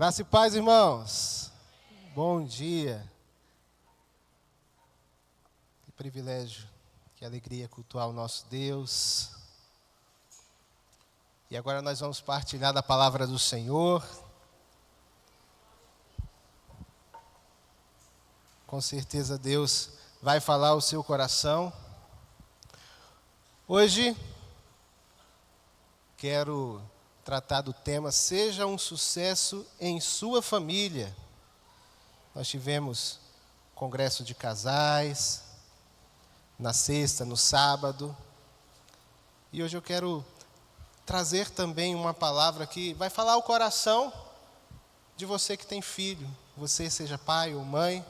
Graça e paz, irmãos. Bom dia. Que privilégio, que alegria cultuar o nosso Deus. E agora nós vamos partilhar da palavra do Senhor. Com certeza Deus vai falar ao seu coração. Hoje quero tratar do tema Seja um sucesso em sua família. Nós tivemos congresso de casais, na sexta, no sábado. E hoje eu quero trazer também uma palavra que vai falar ao coração de você que tem filho. Você seja pai ou mãe.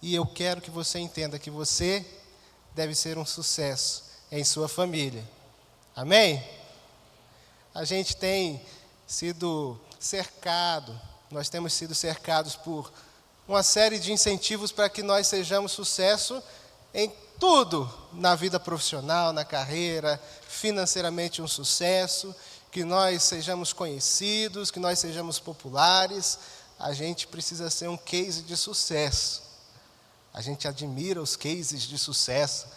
E eu quero que você entenda que você deve ser um sucesso em sua família. Amém? A gente tem sido cercado, nós temos sido cercados por uma série de incentivos para que nós sejamos sucesso em tudo, na vida profissional, na carreira, financeiramente um sucesso, que nós sejamos conhecidos, que nós sejamos populares. A gente precisa ser um case de sucesso. A gente admira os cases de sucesso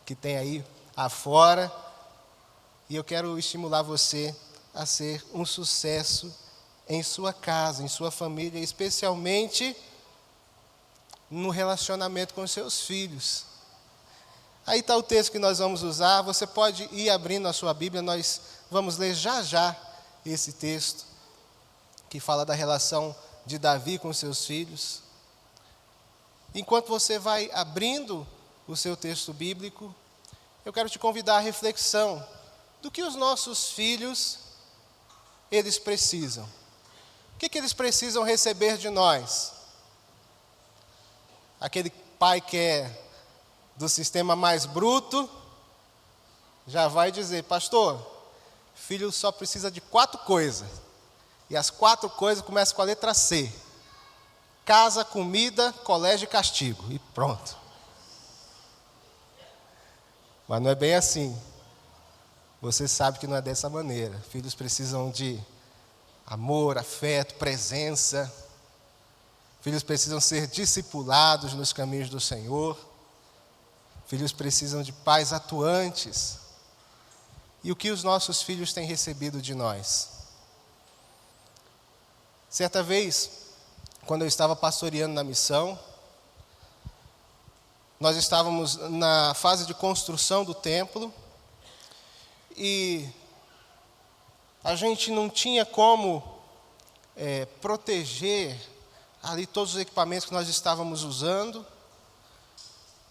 que tem aí afora. E eu quero estimular você a ser um sucesso em sua casa, em sua família, especialmente no relacionamento com seus filhos. Aí está o texto que nós vamos usar. Você pode ir abrindo a sua Bíblia, nós vamos ler já esse texto que fala da relação de Davi com seus filhos. Enquanto você vai abrindo o seu texto bíblico, eu quero te convidar à reflexão do que os nossos filhos, eles precisam. O que eles precisam receber de nós? Aquele pai que é do sistema mais bruto, já vai dizer, pastor, filho só precisa de 4 coisas. E as 4 coisas começam com a letra C. Casa, comida, colégio e castigo. E pronto. Mas não é bem assim. Você sabe que não é dessa maneira. Filhos precisam de amor, afeto, presença. Filhos precisam ser discipulados nos caminhos do Senhor. Filhos precisam de pais atuantes. E o que os nossos filhos têm recebido de nós? Certa vez, quando eu estava pastoreando na missão, nós estávamos na fase de construção do templo e a gente não tinha como proteger ali todos os equipamentos que nós estávamos usando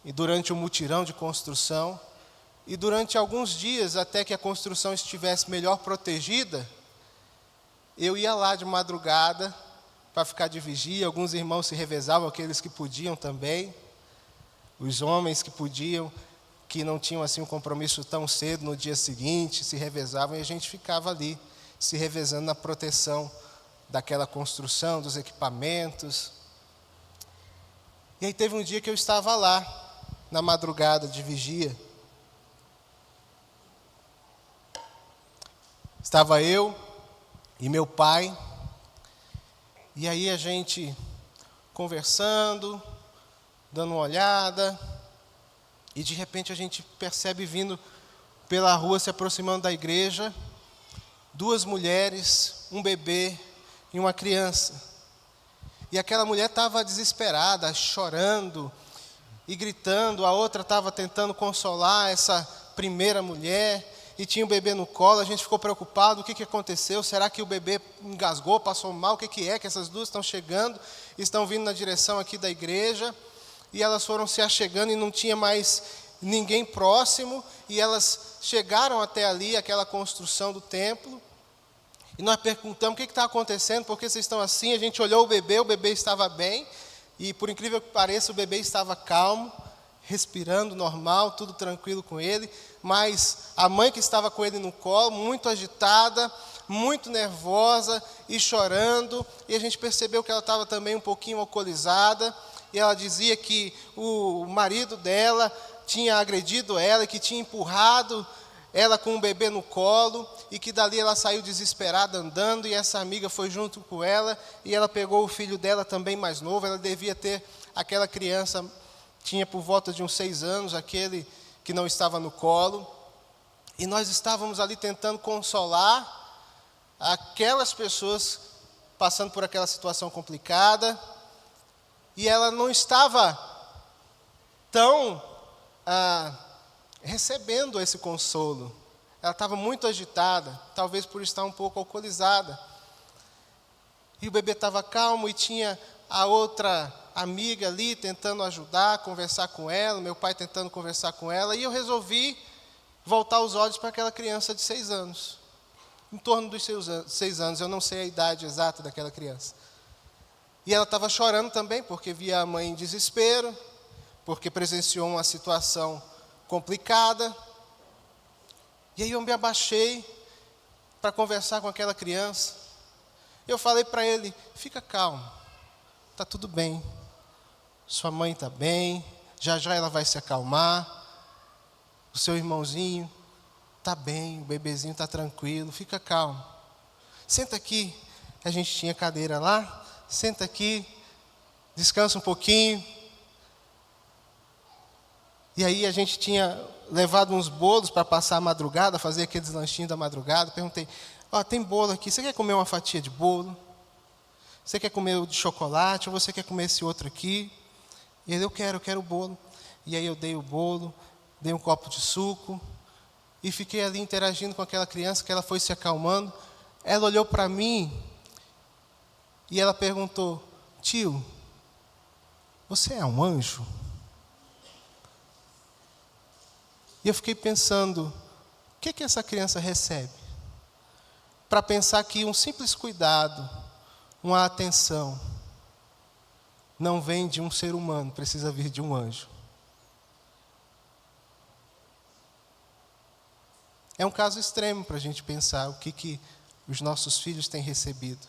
e durante o mutirão de construção. E durante alguns dias, até que a construção estivesse melhor protegida, eu ia lá de madrugada para ficar de vigia. Alguns irmãos se revezavam, aqueles que podiam também. Os homens que podiam, que não tinham assim um compromisso tão cedo no dia seguinte, se revezavam e a gente ficava ali, se revezando na proteção daquela construção, dos equipamentos. E aí teve um dia que eu estava lá, na madrugada de vigia. Estava eu e meu pai, e aí a gente conversando, dando uma olhada, e de repente a gente percebe vindo pela rua, se aproximando da igreja, 2 mulheres, um bebê e uma criança. E aquela mulher estava desesperada, chorando e gritando, a outra estava tentando consolar essa primeira mulher, e tinha o bebê no colo. A gente ficou preocupado, o que aconteceu? Será que o bebê engasgou, passou mal? O que é que essas duas estão chegando, estão vindo na direção aqui da igreja? E elas foram se achegando e não tinha mais ninguém próximo, e elas chegaram até ali, aquela construção do templo, e nós perguntamos, o que está acontecendo? Por que vocês estão assim? A gente olhou o bebê estava bem, e por incrível que pareça, o bebê estava calmo, respirando normal, tudo tranquilo com ele, mas a mãe que estava com ele no colo, muito agitada, muito nervosa e chorando, e a gente percebeu que ela estava também um pouquinho alcoolizada, e ela dizia que o marido dela tinha agredido ela, que tinha empurrado ela com um bebê no colo, e que dali ela saiu desesperada andando, e essa amiga foi junto com ela, e ela pegou o filho dela também mais novo, ela devia ter, aquela criança tinha por volta de uns 6 anos, aquele que não estava no colo, e nós estávamos ali tentando consolar aquelas pessoas passando por aquela situação complicada, e ela não estava tão recebendo esse consolo. Ela estava muito agitada, talvez por estar um pouco alcoolizada. E o bebê estava calmo e tinha a outra amiga ali tentando ajudar, conversar com ela, meu pai tentando conversar com ela, e eu resolvi voltar os olhos para aquela criança de 6 anos. Em torno dos 6 anos, eu não sei a idade exata daquela criança. E ela estava chorando também, porque via a mãe em desespero, porque presenciou uma situação complicada. E aí eu me abaixei para conversar com aquela criança. Eu falei para ele: fica calmo, está tudo bem. Sua mãe está bem, já já ela vai se acalmar. O seu irmãozinho está bem, o bebezinho está tranquilo, fica calmo. Senta aqui, a gente tinha cadeira lá, senta aqui, descansa um pouquinho. E aí a gente tinha levado uns bolos para passar a madrugada, fazer aqueles lanchinhos da madrugada. Perguntei: tem bolo aqui, você quer comer uma fatia de bolo? Você quer comer o de chocolate ou você quer comer esse outro aqui? E ele: eu quero o bolo. E aí eu dei o bolo, dei um copo de suco e fiquei ali interagindo com aquela criança, que ela foi se acalmando. Ela olhou para mim e ela perguntou: tio, você é um anjo? E eu fiquei pensando, o que essa criança recebe? Para pensar que um simples cuidado, uma atenção, não vem de um ser humano, precisa vir de um anjo. É um caso extremo para a gente pensar o que os nossos filhos têm recebido.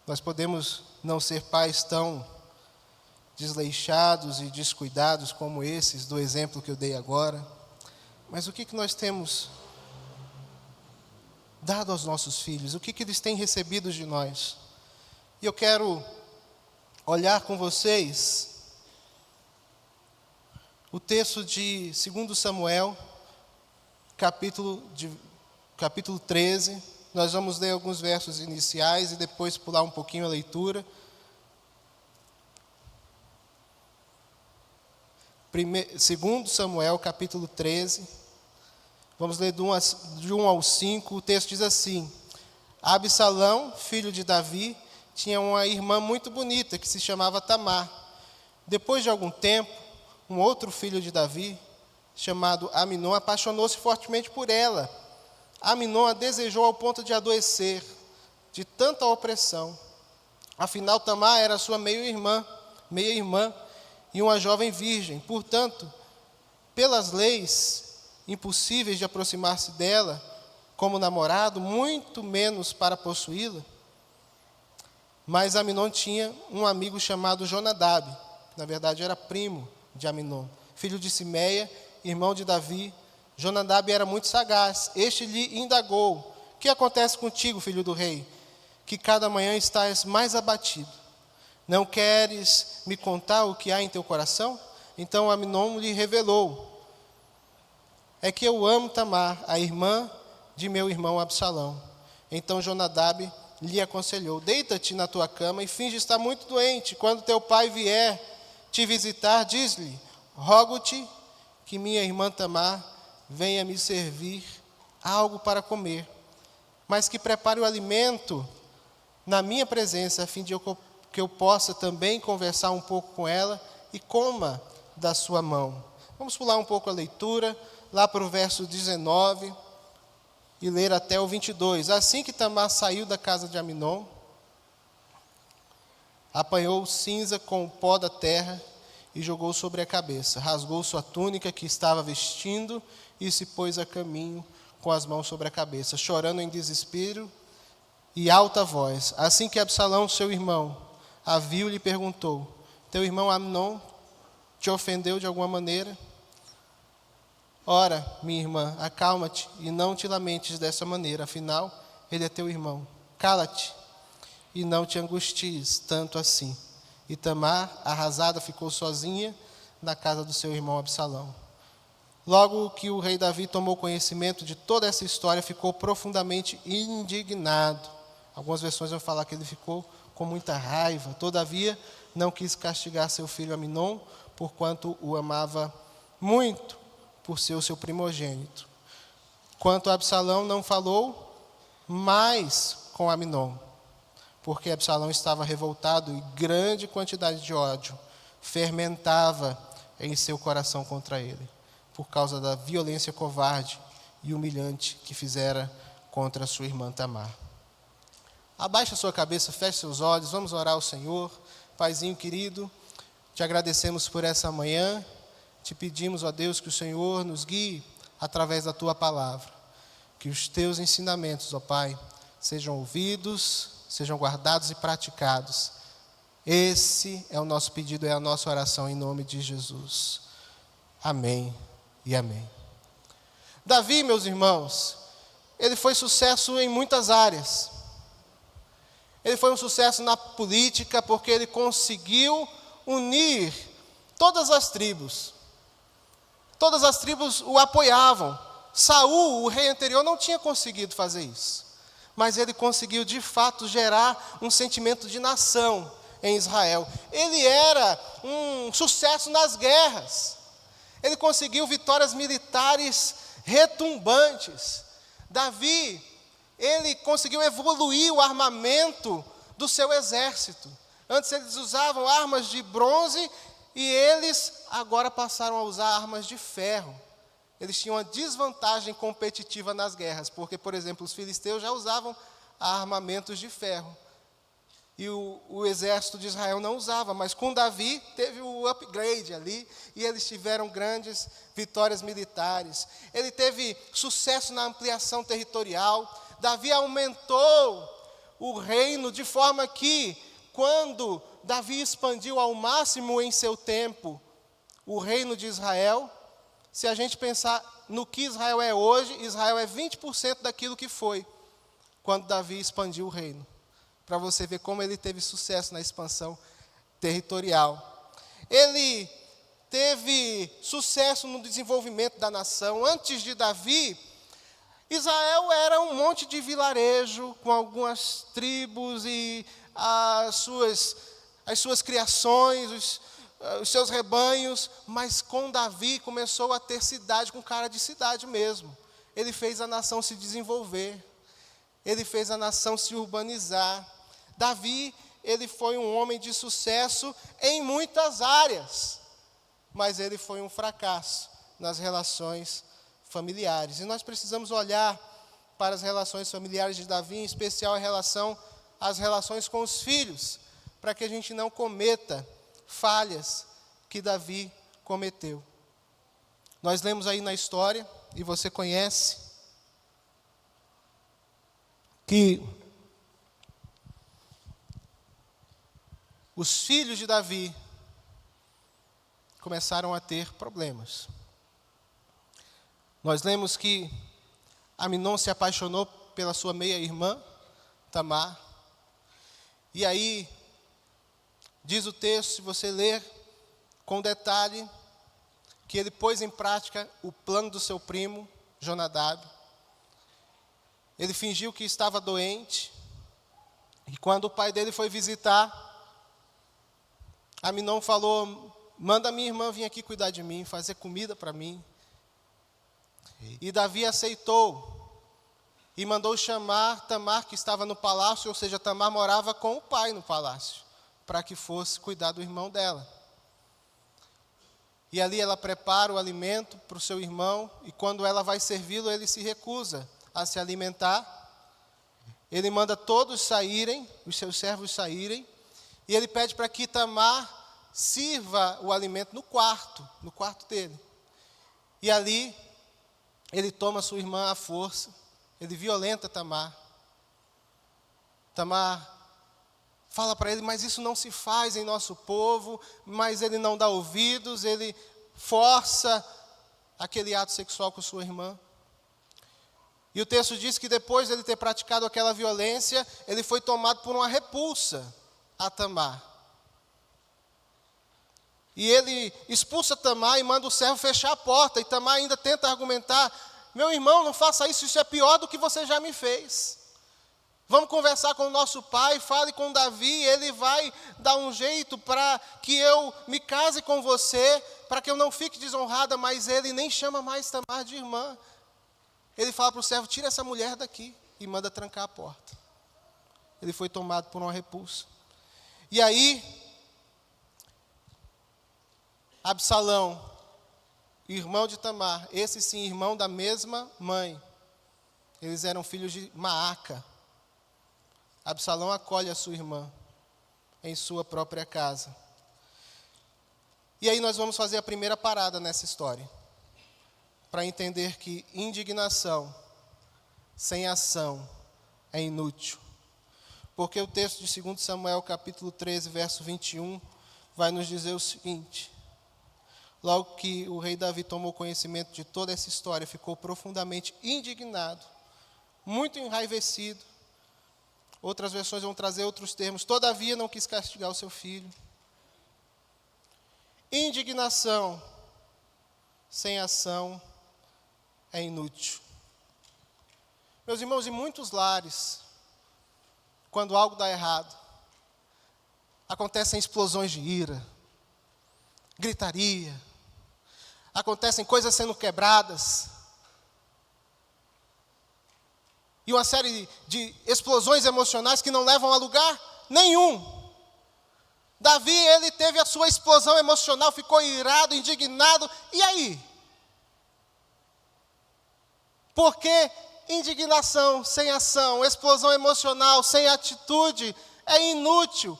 Nós podemos não ser pais tão desleixados e descuidados como esses, do exemplo que eu dei agora, mas o que nós temos dado aos nossos filhos? O que eles têm recebido de nós? E eu quero olhar com vocês o texto de 2 Samuel, capítulo 13. Nós vamos ler alguns versos iniciais e depois pular um pouquinho a leitura. 2 Samuel, capítulo 13. Vamos ler de 1 ao 5. O texto diz assim: Absalão, filho de Davi, tinha uma irmã muito bonita que se chamava Tamar. Depois de algum tempo, um outro filho de Davi, chamado Aminon, apaixonou-se fortemente por ela. Aminon a desejou ao ponto de adoecer de tanta opressão. Afinal, Tamar era sua meia-irmã e uma jovem virgem. Portanto, pelas leis impossíveis de aproximar-se dela como namorado, muito menos para possuí-la. Mas Aminon tinha um amigo chamado Jonadab, que na verdade era primo de Aminon, filho de Simeia, irmão de Davi. Jonadab era muito sagaz. Este lhe indagou: o que acontece contigo, filho do rei, que cada manhã estás mais abatido? Não queres me contar o que há em teu coração? Então Aminon lhe revelou: é que eu amo Tamar, a irmã de meu irmão Absalão. Então Jonadab lhe aconselhou: deita-te na tua cama e finge estar muito doente. Quando teu pai vier te visitar, diz-lhe: rogo-te que minha irmã Tamar venha me servir algo para comer, mas que prepare o alimento na minha presença, a fim de que eu possa também conversar um pouco com ela e coma da sua mão. Vamos pular um pouco a leitura, lá para o verso 19, e ler até o 22. Assim que Tamar saiu da casa de Aminon, apanhou cinza com o pó da terra e jogou sobre a cabeça. Rasgou sua túnica que estava vestindo e se pôs a caminho com as mãos sobre a cabeça, chorando em desespero e alta voz. Assim que Absalão, seu irmão, a viu, lhe perguntou: teu irmão Aminon te ofendeu de alguma maneira? Ora, minha irmã, acalma-te e não te lamentes dessa maneira, afinal, ele é teu irmão. Cala-te e não te angusties tanto assim. E Tamar, arrasada, ficou sozinha na casa do seu irmão Absalão. Logo que o rei Davi tomou conhecimento de toda essa história, ficou profundamente indignado. Algumas versões vão falar que ele ficou com muita raiva. Todavia, não quis castigar seu filho Aminon, porquanto o amava muito, por ser o seu primogênito. Quanto a Absalão, não falou mais com Aminon, porque Absalão estava revoltado e grande quantidade de ódio fermentava em seu coração contra ele, por causa da violência covarde e humilhante que fizera contra sua irmã Tamar. Abaixe a sua cabeça, feche seus olhos, vamos orar ao Senhor. Paizinho querido, te agradecemos por essa manhã, te pedimos, ó Deus, que o Senhor nos guie através da tua palavra, que os teus ensinamentos, ó Pai, sejam ouvidos, sejam guardados e praticados. Esse é o nosso pedido, é a nossa oração em nome de Jesus. Amém e amém. Davi, meus irmãos, ele foi sucesso em muitas áreas. Ele foi um sucesso na política porque ele conseguiu unir todas as tribos. Todas as tribos o apoiavam. Saul, o rei anterior, não tinha conseguido fazer isso. Mas ele conseguiu, de fato, gerar um sentimento de nação em Israel. Ele era um sucesso nas guerras. Ele conseguiu vitórias militares retumbantes. Davi, ele conseguiu evoluir o armamento do seu exército. Antes eles usavam armas de bronze e eles agora passaram a usar armas de ferro. Eles tinham uma desvantagem competitiva nas guerras, porque, por exemplo, os filisteus já usavam armamentos de ferro. E o exército de Israel não usava, mas com Davi teve o upgrade ali, e eles tiveram grandes vitórias militares. Ele teve sucesso na ampliação territorial. Davi aumentou o reino de forma que, quando Davi expandiu ao máximo em seu tempo o reino de Israel, se a gente pensar no que Israel é hoje, Israel é 20% daquilo que foi quando Davi expandiu o reino. Para você ver como ele teve sucesso na expansão territorial. Ele teve sucesso no desenvolvimento da nação. Antes de Davi, Israel era um monte de vilarejo, com algumas tribos e as suas criações, os seus rebanhos, mas com Davi começou a ter cidade, com cara de cidade mesmo. Ele fez a nação se desenvolver, ele fez a nação se urbanizar. Davi, ele foi um homem de sucesso em muitas áreas, mas ele foi um fracasso nas relações familiares. E nós precisamos olhar para as relações familiares de Davi, em especial em relação às relações com os filhos, para que a gente não cometa falhas que Davi cometeu. Nós lemos aí na história, e você conhece, que os filhos de Davi começaram a ter problemas. Nós lemos que Aminon se apaixonou pela sua meia-irmã, Tamar. E aí, diz o texto, se você ler com detalhe, que ele pôs em prática o plano do seu primo, Jonadab. Ele fingiu que estava doente. E quando o pai dele foi visitar, Aminon falou: manda minha irmã vir aqui cuidar de mim, fazer comida para mim. E Davi aceitou e mandou chamar Tamar, que estava no palácio, ou seja, Tamar morava com o pai no palácio, para que fosse cuidar do irmão dela. E ali ela prepara o alimento para o seu irmão, e quando ela vai servi-lo, ele se recusa a se alimentar. Ele manda todos saírem, os seus servos saírem, e ele pede para que Tamar sirva o alimento no quarto dele. E ali, ele toma sua irmã à força, ele violenta Tamar. Tamar fala para ele, mas isso não se faz em nosso povo, mas ele não dá ouvidos, ele força aquele ato sexual com sua irmã. E o texto diz que depois de ele ter praticado aquela violência, ele foi tomado por uma repulsa a Tamar. E ele expulsa Tamar e manda o servo fechar a porta. E Tamar ainda tenta argumentar: meu irmão, não faça isso, isso é pior do que você já me fez. Vamos conversar com o nosso pai, fale com Davi, ele vai dar um jeito para que eu me case com você, para que eu não fique desonrada. Mas ele nem chama mais Tamar de irmã. Ele fala para o servo: tira essa mulher daqui, e manda trancar a porta. Ele foi tomado por uma repulsa. E aí, Absalão, irmão de Tamar, esse sim, irmão da mesma mãe, eles eram filhos de Maaca. Absalão acolhe a sua irmã em sua própria casa. E aí nós vamos fazer a primeira parada nessa história, para entender que indignação sem ação é inútil. Porque o texto de 2 Samuel, capítulo 13, verso 21, vai nos dizer o seguinte: logo que o rei Davi tomou conhecimento de toda essa história, ficou profundamente indignado, muito enraivecido. Outras versões vão trazer outros termos. Todavia não quis castigar o seu filho. Indignação sem ação é inútil. Meus irmãos, em muitos lares, quando algo dá errado, acontecem explosões de ira, gritaria, acontecem coisas sendo quebradas, e uma série de explosões emocionais que não levam a lugar nenhum. Davi, ele teve a sua explosão emocional, ficou irado, indignado, e aí? Porque indignação sem ação, explosão emocional sem atitude é inútil.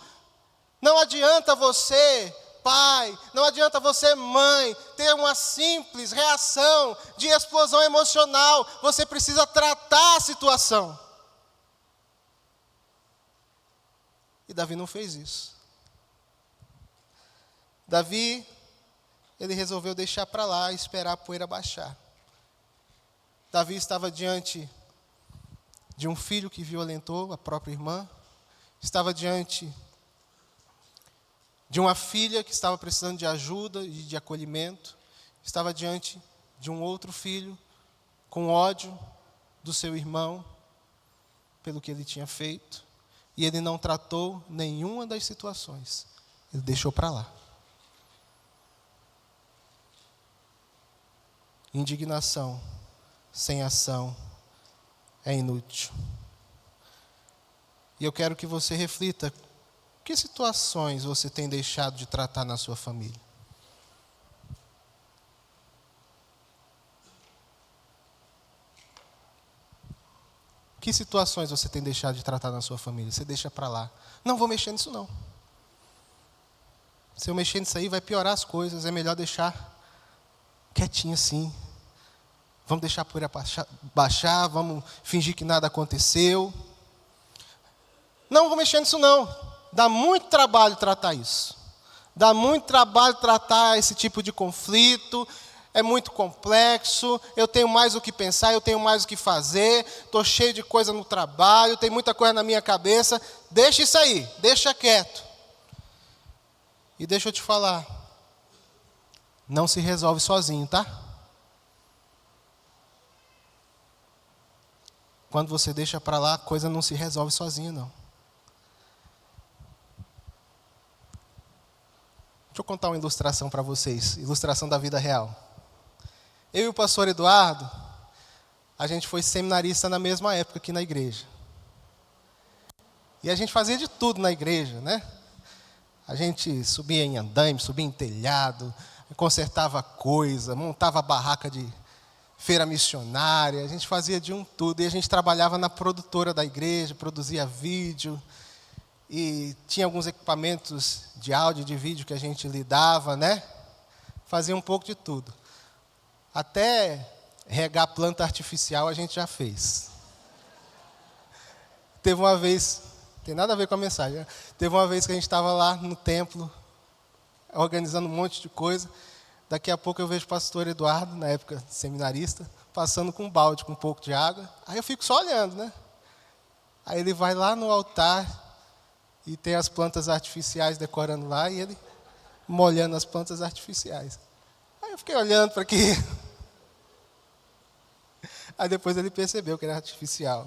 Não adianta você, pai, não adianta você, mãe, ter uma simples reação de explosão emocional. Você precisa tratar a situação. E Davi não fez isso. Davi, ele resolveu deixar para lá e esperar a poeira baixar. Davi estava diante de um filho que violentou a própria irmã, estava diante de uma filha que estava precisando de ajuda e de acolhimento, estava diante de um outro filho com ódio do seu irmão pelo que ele tinha feito, e ele não tratou nenhuma das situações, ele deixou para lá. Indignação sem ação é inútil. E eu quero que você reflita: que situações você tem deixado de tratar na sua família? Que situações você tem deixado de tratar na sua família? Você deixa para lá. Não vou mexer nisso não. Se eu mexer nisso aí vai piorar as coisas, é melhor deixar quietinho assim. Vamos deixar a poeira baixar, vamos fingir que nada aconteceu. Não vou mexer nisso não. Dá muito trabalho tratar isso. Dá muito trabalho tratar esse tipo de conflito. É muito complexo. Eu tenho mais o que pensar, eu tenho mais o que fazer. Estou cheio de coisa no trabalho, tem muita coisa na minha cabeça. Deixa isso aí, deixa quieto. E deixa eu te falar. Não se resolve sozinho, tá? Quando você deixa para lá, a coisa não se resolve sozinha, não. Deixa eu contar uma ilustração para vocês, ilustração da vida real. Eu e o pastor Eduardo, a gente foi seminarista na mesma época aqui na igreja. E a gente fazia de tudo na igreja, né? A gente subia em andaime, subia em telhado, consertava coisa, montava barraca de feira missionária, a gente fazia de um tudo. E a gente trabalhava na produtora da igreja, produzia vídeo, e tinha alguns equipamentos de áudio e de vídeo que a gente lidava, né? Fazia um pouco de tudo. Até regar planta artificial a gente já fez. Teve uma vez, tem nada a ver com a mensagem, né? Teve uma vez que a gente estava lá no templo, organizando um monte de coisa. Daqui a pouco eu vejo o pastor Eduardo, na época seminarista, passando com um balde com um pouco de água. Aí eu fico só olhando, né? Aí ele vai lá no altar e tem as plantas artificiais decorando lá e ele molhando as plantas artificiais. Aí eu fiquei olhando para aqui. Aí depois ele percebeu que era artificial.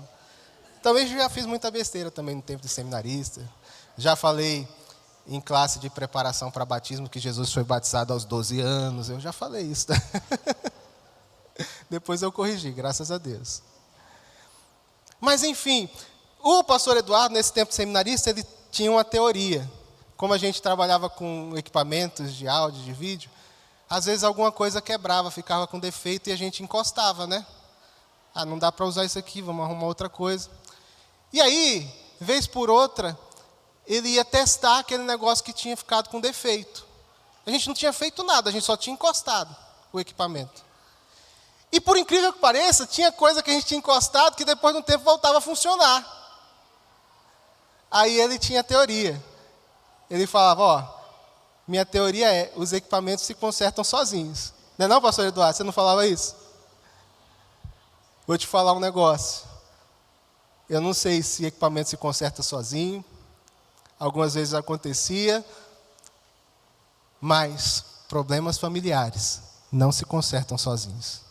Talvez eu já fiz muita besteira também no tempo de seminarista. Já falei em classe de preparação para batismo que Jesus foi batizado aos 12 anos. Eu já falei isso. Depois eu corrigi, graças a Deus. Mas enfim, o pastor Eduardo, nesse tempo de seminarista, ele tinha uma teoria. Como a gente trabalhava com equipamentos de áudio, de vídeo, às vezes alguma coisa quebrava, ficava com defeito e a gente encostava, né? Ah, não dá para usar isso aqui, vamos arrumar outra coisa. E aí, vez por outra, ele ia testar aquele negócio que tinha ficado com defeito. A gente não tinha feito nada, a gente só tinha encostado o equipamento. E por incrível que pareça, tinha coisa que a gente tinha encostado que depois de um tempo voltava a funcionar. Aí ele tinha teoria. Ele falava, ó, minha teoria é, os equipamentos se consertam sozinhos. Não é não, pastor Eduardo? Você não falava isso? Vou te falar um negócio. Eu não sei se equipamento se conserta sozinho. Algumas vezes acontecia. Mas problemas familiares não se consertam sozinhos.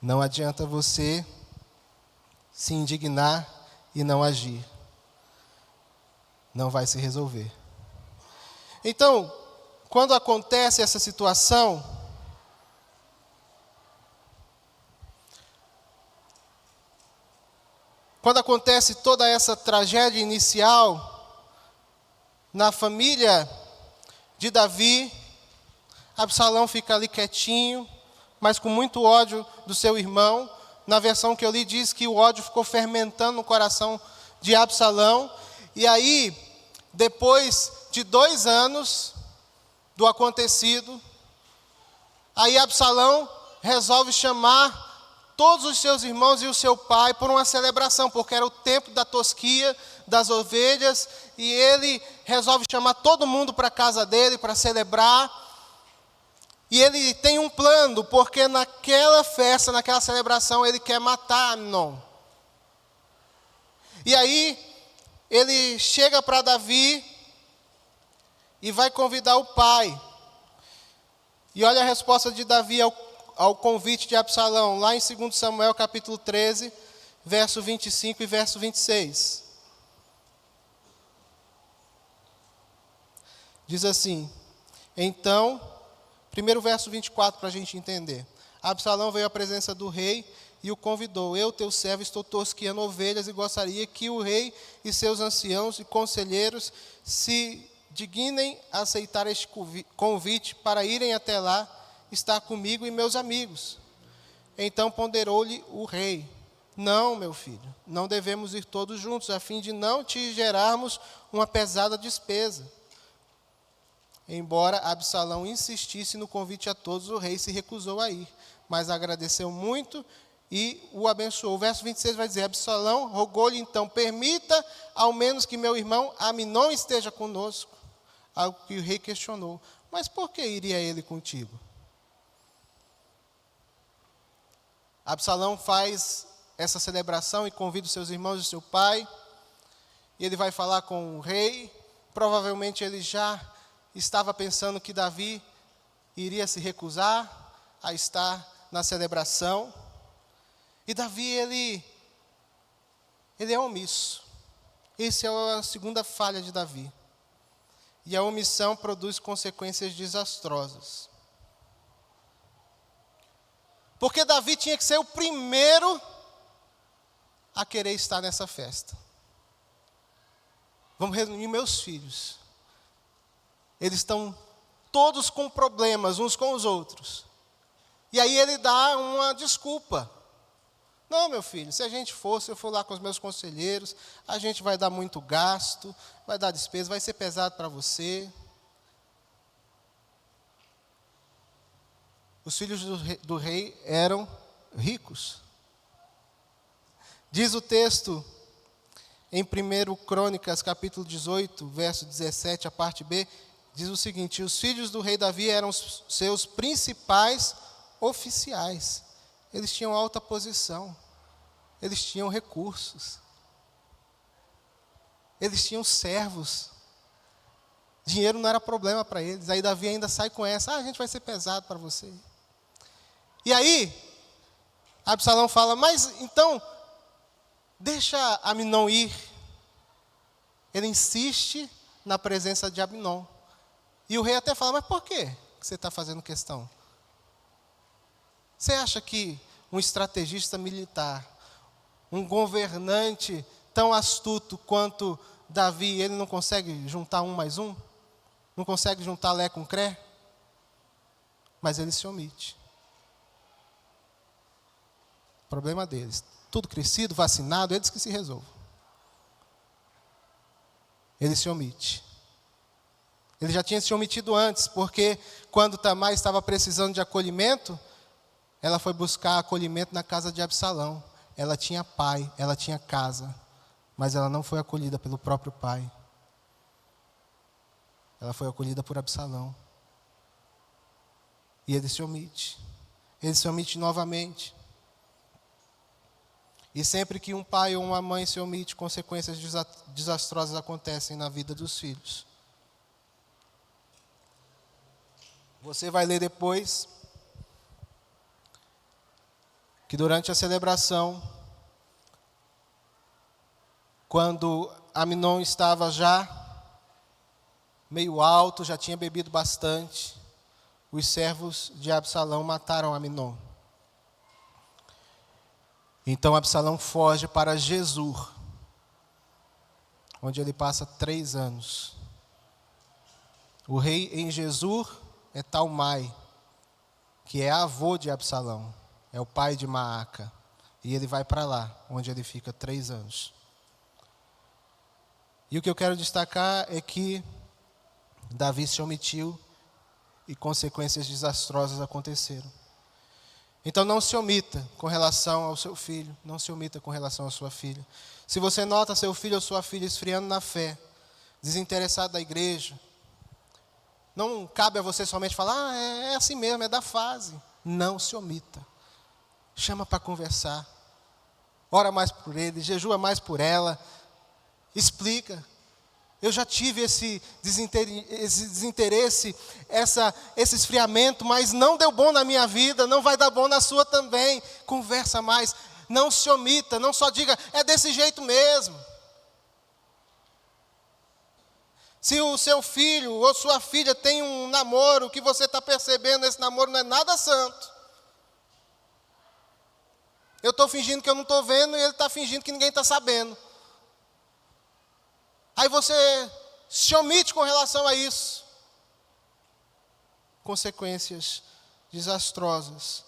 Não adianta você se indignar e não agir. Não vai se resolver. Então, quando acontece essa situação, quando acontece toda essa tragédia inicial na família de Davi, Absalão fica ali quietinho, mas com muito ódio do seu irmão. Na versão que eu li diz que o ódio ficou fermentando no coração de Absalão. E aí, depois de 2 anos do acontecido, aí Absalão resolve chamar todos os seus irmãos e o seu pai por uma celebração, porque era o tempo da tosquia das ovelhas, e ele resolve chamar todo mundo para a casa dele para celebrar. E ele tem um plano, porque naquela festa, naquela celebração, ele quer matar Amnon. E aí, ele chega para Davi e vai convidar o pai. E olha a resposta de Davi ao convite de Absalão, lá em 2 Samuel capítulo 13, verso 25 e verso 26. Diz assim, então, primeiro verso 24 para a gente entender. Absalão veio à presença do rei e o convidou. Eu, teu servo, estou tosquiando ovelhas e gostaria que o rei e seus anciãos e conselheiros se dignem a aceitar este convite para irem até lá, estar comigo e meus amigos. Então ponderou-lhe o rei. Não, meu filho, não devemos ir todos juntos, a fim de não te gerarmos uma pesada despesa. Embora Absalão insistisse no convite a todos, o rei se recusou a ir, mas agradeceu muito e o abençoou. O verso 26 vai dizer, Absalão rogou-lhe então, permita ao menos que meu irmão Amnon esteja conosco. Algo que o rei questionou, mas por que iria ele contigo? Absalão faz essa celebração e convida os seus irmãos e seu pai, e ele vai falar com o rei. Provavelmente ele já estava pensando que Davi iria se recusar a estar na celebração. E Davi, ele é omisso. Essa é a segunda falha de Davi. E a omissão produz consequências desastrosas. Porque Davi tinha que ser o primeiro a querer estar nessa festa. Vamos reunir meus filhos. Eles estão todos com problemas uns com os outros. E aí ele dá uma desculpa. Não, meu filho, se a gente for, se eu for lá com os meus conselheiros, a gente vai dar muito gasto, vai dar despesa, vai ser pesado para você. Os filhos do rei eram ricos. Diz o texto em 1 Crônicas, capítulo 18, verso 17, a parte B, diz o seguinte: os filhos do rei Davi eram seus principais oficiais. Eles tinham alta posição, eles tinham recursos, eles tinham servos. Dinheiro não era problema para eles. Aí Davi ainda sai com essa: a gente vai ser pesado para você. E aí, Absalão fala: mas então, deixa Amnon ir. Ele insiste na presença de Amnon. E o rei até fala: mas por que você está fazendo questão? Você acha que um estrategista militar, um governante tão astuto quanto Davi, ele não consegue juntar 1 mais 1? Não consegue juntar Lé com Cré? Mas ele se omite. Problema deles. Tudo crescido, vacinado, eles que se resolvam. Ele se omite. Ele já tinha se omitido antes, porque quando Tamar estava precisando de acolhimento, ela foi buscar acolhimento na casa de Absalão. Ela tinha pai, ela tinha casa, mas ela não foi acolhida pelo próprio pai. Ela foi acolhida por Absalão. E ele se omite. Ele se omite novamente. E sempre que um pai ou uma mãe se omite, consequências desastrosas acontecem na vida dos filhos. Você vai ler depois que durante a celebração, quando Amnon estava já meio alto, já tinha bebido bastante, os servos de Absalão mataram Amnon. Então Absalão foge para Gesur, onde ele passa 3 anos. O rei em Gesur é Talmai, que é avô de Absalão, é o pai de Maaca. E ele vai para lá, onde ele fica 3 anos. E o que eu quero destacar é que Davi se omitiu e consequências desastrosas aconteceram. Então não se omita com relação ao seu filho, não se omita com relação à sua filha. Se você nota seu filho ou sua filha esfriando na fé, desinteressado da igreja, não cabe a você somente falar: é assim mesmo, é da fase. Não se omita. Chama para conversar. Ora mais por ele, jejua mais por ela. Explica. Eu já tive esse desinteresse, esse esfriamento, mas não deu bom na minha vida, não vai dar bom na sua também. Conversa mais, não se omita, não só diga: é desse jeito mesmo. Se o seu filho ou sua filha tem um namoro, que você está percebendo nesse namoro não é nada santo. Eu estou fingindo que eu não estou vendo e ele está fingindo que ninguém está sabendo. Aí você se omite com relação a isso. Consequências desastrosas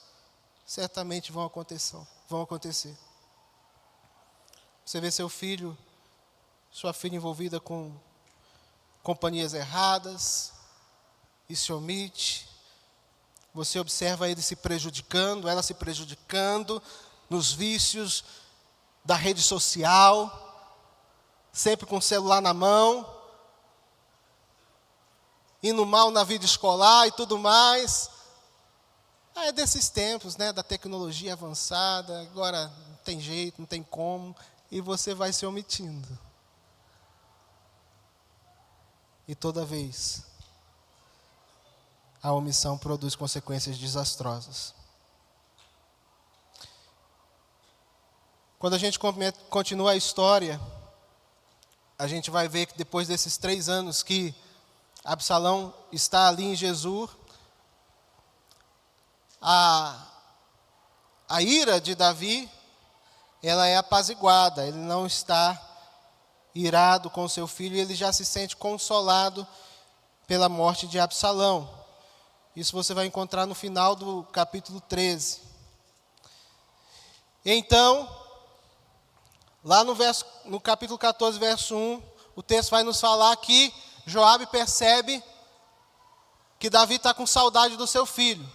certamente vão acontecer. Você vê seu filho, sua filha envolvida com companhias erradas e se omite. Você observa ele se prejudicando, ela se prejudicando nos vícios da rede social, sempre com o celular na mão, indo mal na vida escolar e tudo mais. É desses tempos, né, da tecnologia avançada, agora não tem jeito, não tem como, e você vai se omitindo. E toda vez, a omissão produz consequências desastrosas. Quando a gente continua a história, a gente vai ver que depois desses 3 anos que Absalão está ali em Gesur, a ira de Davi, ela é apaziguada. Ele não está irado com seu filho, ele já se sente consolado pela morte de Absalão. Isso você vai encontrar no final do capítulo 13. Então, lá no capítulo 14, verso 1, o texto vai nos falar que Joabe percebe que Davi está com saudade do seu filho.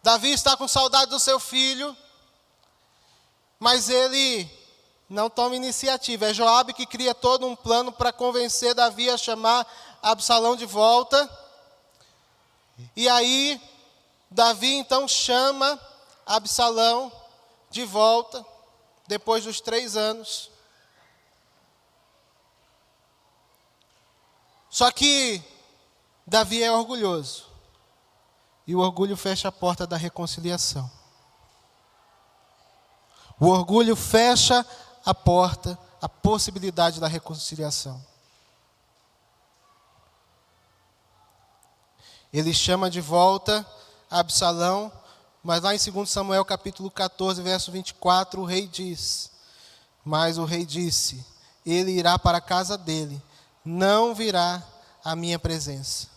Davi está com saudade do seu filho, mas ele não toma iniciativa. É Joabe que cria todo um plano para convencer Davi a chamar Absalão de volta. E aí, Davi então chama Absalão de volta, depois dos 3 anos. Só que Davi é orgulhoso. E o orgulho fecha a porta da reconciliação. O orgulho fecha a porta, a possibilidade da reconciliação. Ele chama de volta Absalão, mas lá em 2 Samuel capítulo 14, verso 24, o rei diz: mas o rei disse, ele irá para a casa dele, não virá à minha presença.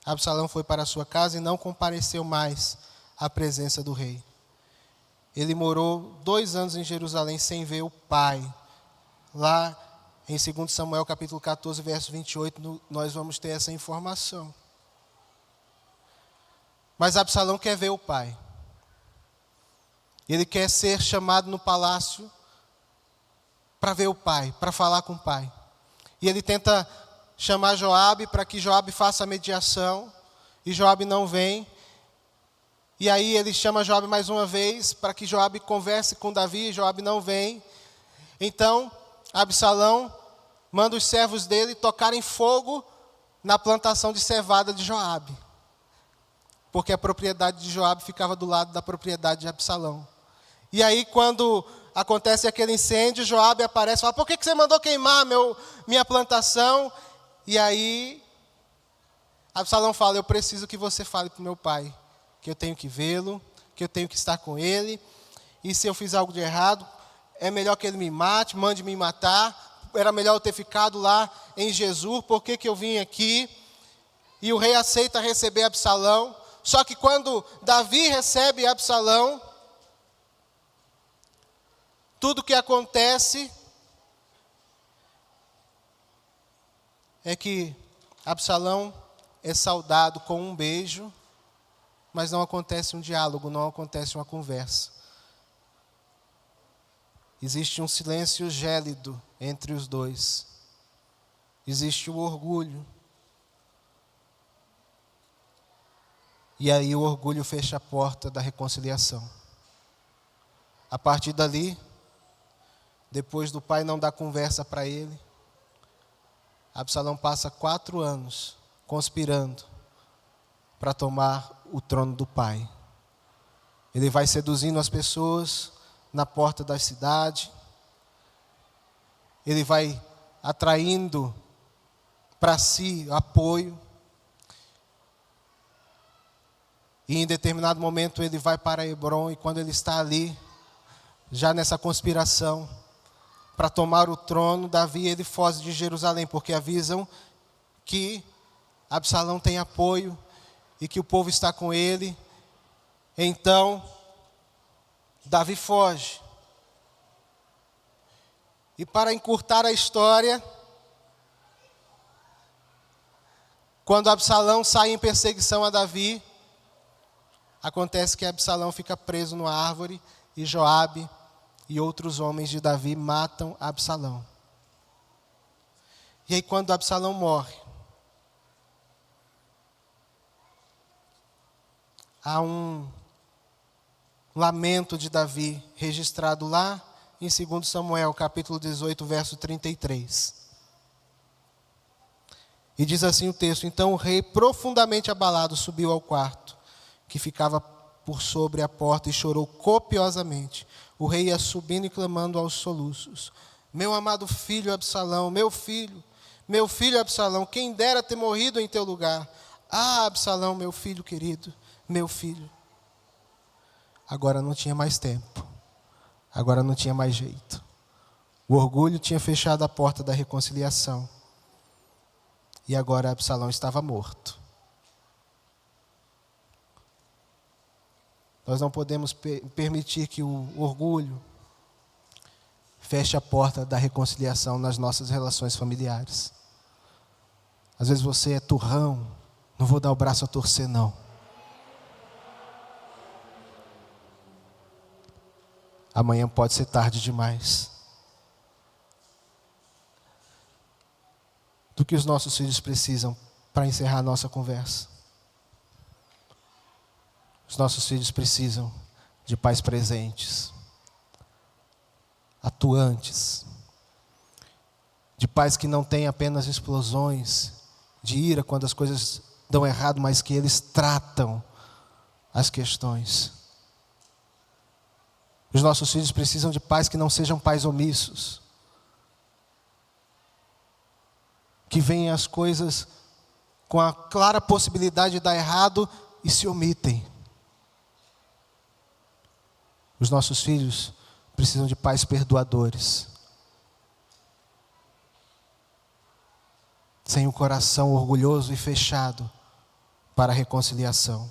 Absalão foi para a sua casa e não compareceu mais à presença do rei. Ele morou 2 anos em Jerusalém sem ver o pai. Lá em 2 Samuel capítulo 14, verso 28, nós vamos ter essa informação. Mas Absalão quer ver o pai. Ele quer ser chamado no palácio para ver o pai, para falar com o pai. E ele tenta chamar Joabe para que Joabe faça a mediação. E Joabe não vem. E aí ele chama Joabe mais uma vez para que Joabe converse com Davi. E Joabe não vem. Então Absalão manda os servos dele tocarem fogo na plantação de cevada de Joabe. Porque a propriedade de Joabe ficava do lado da propriedade de Absalão. E aí quando acontece aquele incêndio, Joabe aparece e fala: por que você mandou queimar minha plantação? E aí Absalão fala: eu preciso que você fale para o meu pai, que eu tenho que vê-lo, que eu tenho que estar com ele. E se eu fiz algo de errado, é melhor que ele me mate, mande me matar. Era melhor eu ter ficado lá em Jesus, por que eu vim aqui? E o rei aceita receber Absalão. Só que quando Davi recebe Absalão, tudo que acontece é que Absalão é saudado com um beijo, mas não acontece um diálogo, não acontece uma conversa. Existe um silêncio gélido entre os dois. Existe o orgulho. E aí o orgulho fecha a porta da reconciliação. A partir dali, depois do pai não dar conversa para ele, Absalão passa 4 anos conspirando para tomar o trono do pai. Ele vai seduzindo as pessoas na porta da cidade. Ele vai atraindo para si apoio. E em determinado momento ele vai para Hebrom, e quando ele está ali, já nessa conspiração, para tomar o trono, Davi ele foge de Jerusalém, porque avisam que Absalão tem apoio e que o povo está com ele. Então, Davi foge. E para encurtar a história, quando Absalão sai em perseguição a Davi, acontece que Absalão fica preso numa árvore e Joabe e outros homens de Davi matam Absalão. E aí quando Absalão morre, há um lamento de Davi registrado lá em 2 Samuel, capítulo 18, verso 33. E diz assim o texto: então o rei, profundamente abalado, subiu ao quarto que ficava por sobre a porta e chorou copiosamente. O rei ia subindo e clamando aos soluços: meu amado filho Absalão, meu filho Absalão, quem dera ter morrido em teu lugar. Ah, Absalão, meu filho querido, meu filho. Agora não tinha mais tempo. Agora não tinha mais jeito. O orgulho tinha fechado a porta da reconciliação. E agora Absalão estava morto. Nós não podemos permitir que o orgulho feche a porta da reconciliação nas nossas relações familiares. Às vezes você é turrão, não vou dar o braço a torcer não. Amanhã pode ser tarde demais. do que os nossos filhos precisam para encerrar a nossa conversa. Os nossos filhos precisam de pais presentes, atuantes, de pais que não têm apenas explosões de ira quando as coisas dão errado, mas que eles tratam as questões. Os nossos filhos precisam de pais que não sejam pais omissos, que veem as coisas com a clara possibilidade de dar errado e se omitem. Os nossos filhos precisam de pais perdoadores, sem o coração orgulhoso e fechado para a reconciliação.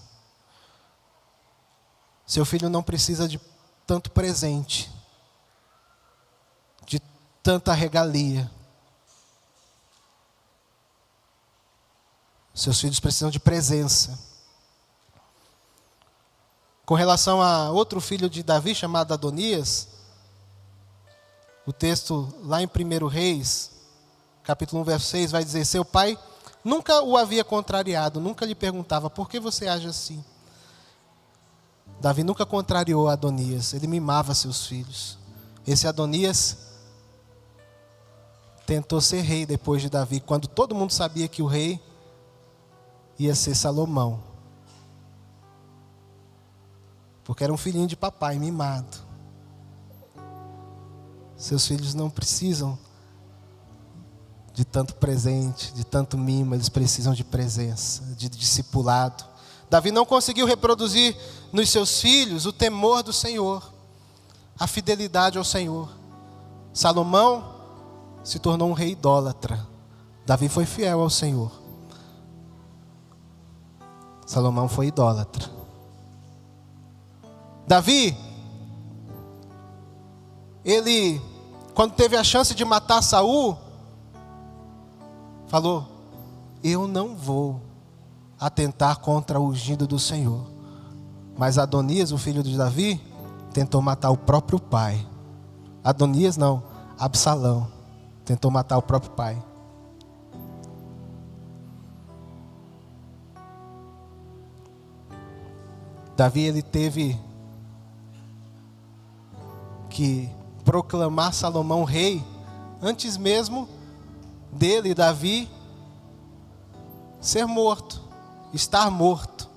Seu filho não precisa de tanto presente, de tanta regalia. Seus filhos precisam de presença. Com relação a outro filho de Davi, chamado Adonias, o texto lá em 1 Reis, capítulo 1, verso 6, vai dizer: seu pai nunca o havia contrariado, nunca lhe perguntava, por que você age assim? Davi nunca contrariou Adonias, ele mimava seus filhos. Esse Adonias tentou ser rei depois de Davi, quando todo mundo sabia que o rei ia ser Salomão. Porque era um filhinho de papai, mimado. Seus filhos não precisam de tanto presente, de tanto mimo, eles precisam de presença, de discipulado. Davi não conseguiu reproduzir nos seus filhos o temor do Senhor, a fidelidade ao Senhor. Salomão se tornou um rei idólatra. Davi foi fiel ao Senhor. Salomão foi idólatra. Davi, ele, quando teve a chance de matar Saul, falou: eu não vou atentar contra o ungido do Senhor. Mas Adonias, o filho de Davi, tentou matar o próprio pai. Adonias não, Absalão tentou matar o próprio pai. Davi, ele teve que proclamar Salomão rei antes mesmo dele, Davi, ser morto, estar morto.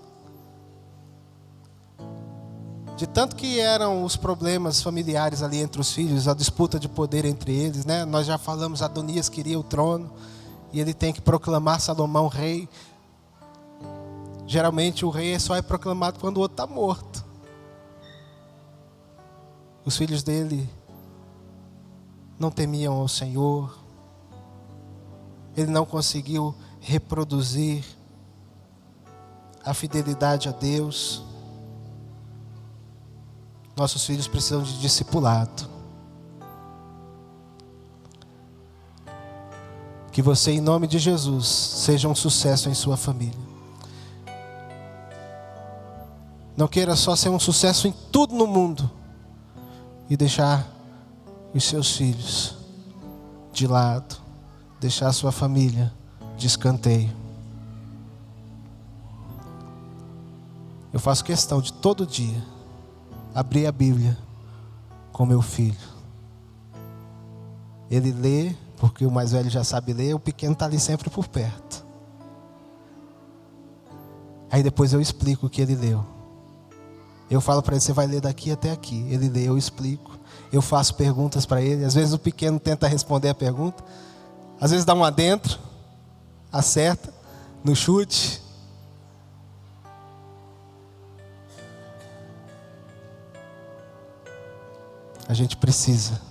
De tanto que eram os problemas familiares ali entre os filhos, a disputa de poder entre eles, né? Nós já falamos, Adonias queria o trono e ele tem que proclamar Salomão rei. Geralmente o rei só é proclamado quando o outro está morto. Os filhos dele não temiam ao Senhor. Ele não conseguiu reproduzir a fidelidade a Deus. Nossos filhos precisam de discipulado. Que você, em nome de Jesus, seja um sucesso em sua família. Não queira só ser um sucesso em tudo no mundo e deixar os seus filhos de lado, deixar a sua família de escanteio. Eu faço questão de todo dia abrir a Bíblia com meu filho. Ele lê, porque o mais velho já sabe ler, o pequeno está ali sempre por perto. Aí depois eu explico o que ele leu. Eu falo para ele: você vai ler daqui até aqui. Ele lê, eu explico. Eu faço perguntas para ele. Às vezes o pequeno tenta responder a pergunta. Às vezes dá um adentro, acerta no chute. A gente precisa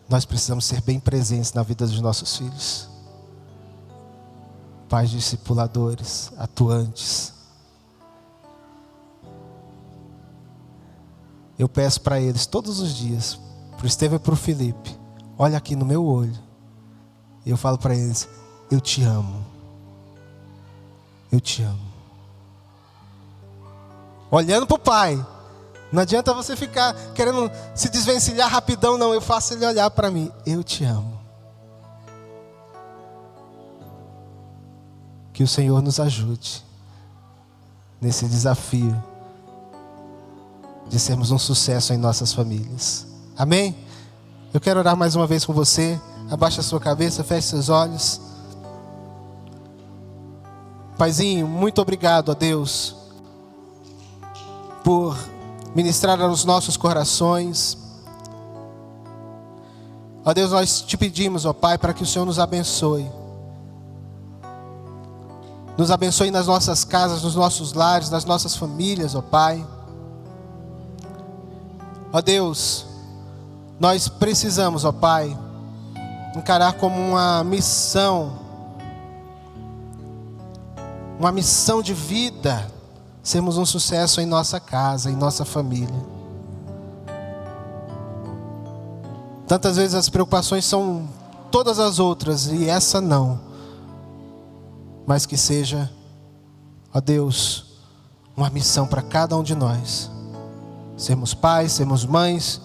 nós precisamos ser bem presentes na vida dos nossos filhos. Pais discipuladores, atuantes. Eu peço para eles todos os dias, para o Estevão e para o Felipe: olha aqui no meu olho. E eu falo para eles: eu te amo. Eu te amo. Olhando para o pai, Não adianta você ficar querendo se desvencilhar rapidão, não. Eu faço ele olhar para mim. Eu te amo. Que o Senhor nos ajude nesse desafio de sermos um sucesso em nossas famílias. Amém? Eu quero orar mais uma vez com você. Abaixa a sua cabeça, feche seus olhos. Paizinho, muito obrigado a Deus por ministrar aos nossos corações. Ó Deus, nós te pedimos, ó Pai, para que o Senhor nos abençoe. Nos abençoe nas nossas casas, nos nossos lares, nas nossas famílias, ó Pai. Ó Deus, nós precisamos, ó Pai, encarar como uma missão de vida, sermos um sucesso em nossa casa, em nossa família. Tantas vezes as preocupações são todas as outras e essa não. Mas que seja, ó Deus, uma missão para cada um de nós. Sermos pais, sermos mães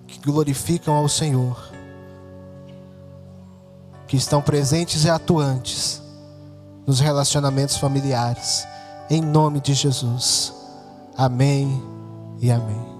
que glorificam ao Senhor, que estão presentes e atuantes nos relacionamentos familiares. Em nome de Jesus. Amém e amém.